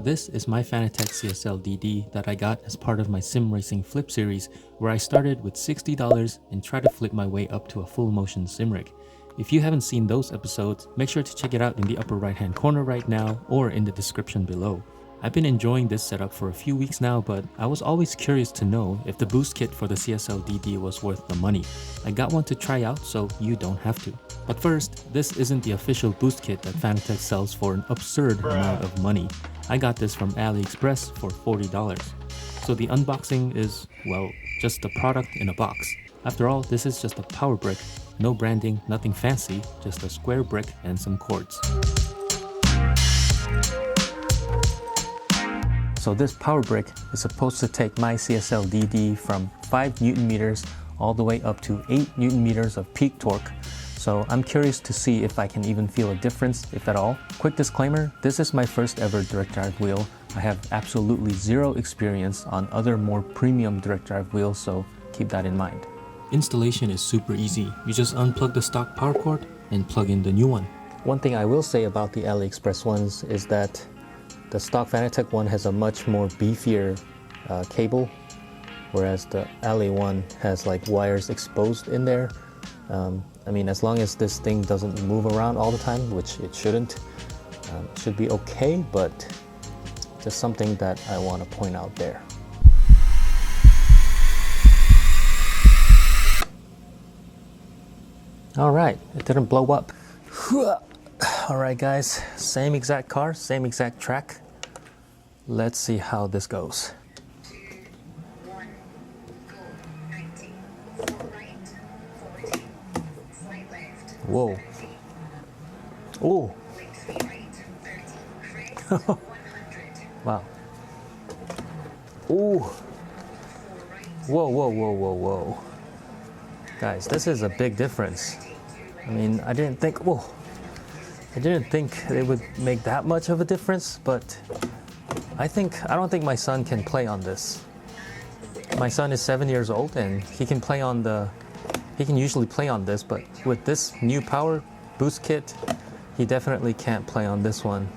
This is my Fanatec CSL DD that I got as part of my sim racing flip series, where I started with $60 and tried to flip my way up to a full motion sim rig. If you haven't seen those episodes, make sure to check it out in the upper right hand corner right now or in the description below. I've been enjoying this setup for a few weeks now, but I was always curious to know if the boost kit for the CSL DD was worth the money. I got one to try out so you don't have to. But first, this isn't the official boost kit that Fanatec sells for an absurd amount of money. I got this from AliExpress for $40. So the unboxing is, well, just a product in a box. After all, this is just a power brick. No branding, nothing fancy, just a square brick and some cords. So this power brick is supposed to take my CSL DD from 5 Newton meters all the way up to 8 Newton meters of peak torque. So I'm curious to see if I can even feel a difference, if at all. Quick disclaimer, this is my first ever direct drive wheel. I have absolutely zero experience on other more premium direct drive wheels, so keep that in mind. Installation is super easy. You just unplug the stock power cord and plug in the new one. One thing I will say about the AliExpress ones is that the stock Fanatec one has a much more beefier cable, whereas the Ali one has like wires exposed in there. I mean, as long as this thing doesn't move around all the time, which it shouldn't, it should be okay, but just something that I want to point out there. Alright, it didn't blow up. Alright guys, same exact car, same exact track. Let's see how this goes. Whoa. Oh. Wow. Ooh. Whoa, whoa, whoa, whoa, whoa. Guys, this is a big difference. I mean, I didn't think it would make that much of a difference, but I don't think my son can play on this. My son is 7 years old and he can usually play on this, but with this new power boost kit, he definitely can't play on this one.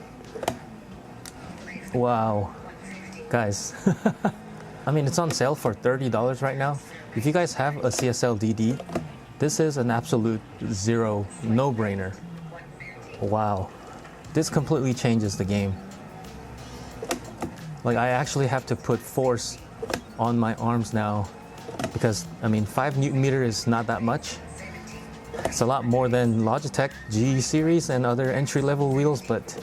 Wow. Guys, I mean, it's on sale for $30 right now. If you guys have a CSL DD, this is an absolute zero, no-brainer. Wow. This completely changes the game. Like, I actually have to put force on my arms now because, I mean, 5 Newton meter is not that much. It's a lot more than Logitech G series and other entry-level wheels, but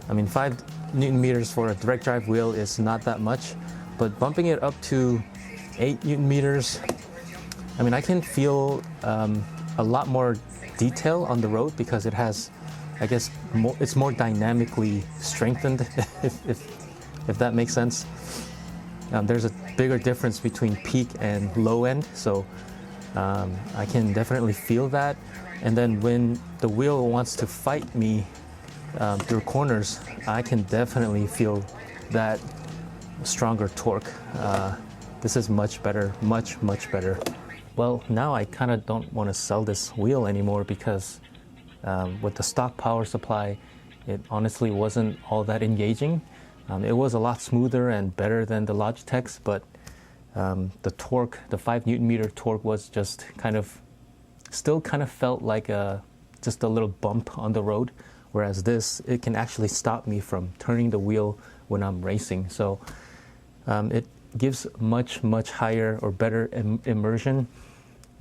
I mean, 5 Newton meters for a direct drive wheel is not that much. But bumping it up to 8 Newton meters, I mean, I can feel a lot more detail on the road because it has, I guess, it's more dynamically strengthened, if that makes sense. There's a bigger difference between peak and low end, so I can definitely feel that. And then when the wheel wants to fight me through corners, I can definitely feel that stronger torque. This is much better, much better. Well, now I kind of don't want to sell this wheel anymore because with the stock power supply, it honestly wasn't all that engaging. It was a lot smoother and better than the Logitech's, but the torque, the 5 Newton meter torque was just still kind of felt like just a little bump on the road, whereas this, it can actually stop me from turning the wheel when I'm racing. So it gives much higher or better immersion.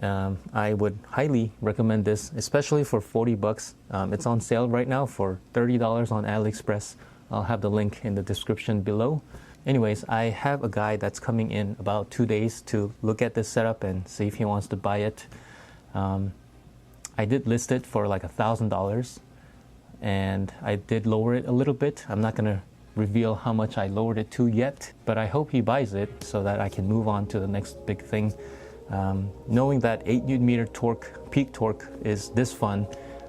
I would highly recommend this, especially for 40 bucks. It's on sale right now for $30 on AliExpress. I'll have the link in the description below. Anyways, I have a guy that's coming in about 2 days to look at this setup and see if he wants to buy it. I did list it for like $1,000 and I did lower it a little bit. I'm not gonna reveal how much I lowered it to yet, but I hope he buys it so that I can move on to the next big thing. Knowing that 8 Newton meter torque, peak torque is this fun,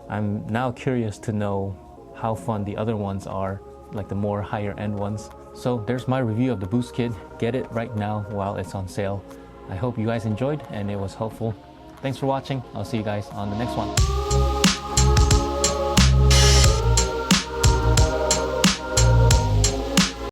I'm now curious to know how fun the other ones are, like the more higher end ones. So there's my review of the Boost Kit. Get it right now while it's on sale. I hope you guys enjoyed and it was helpful. Thanks for watching. I'll see you guys on the next one.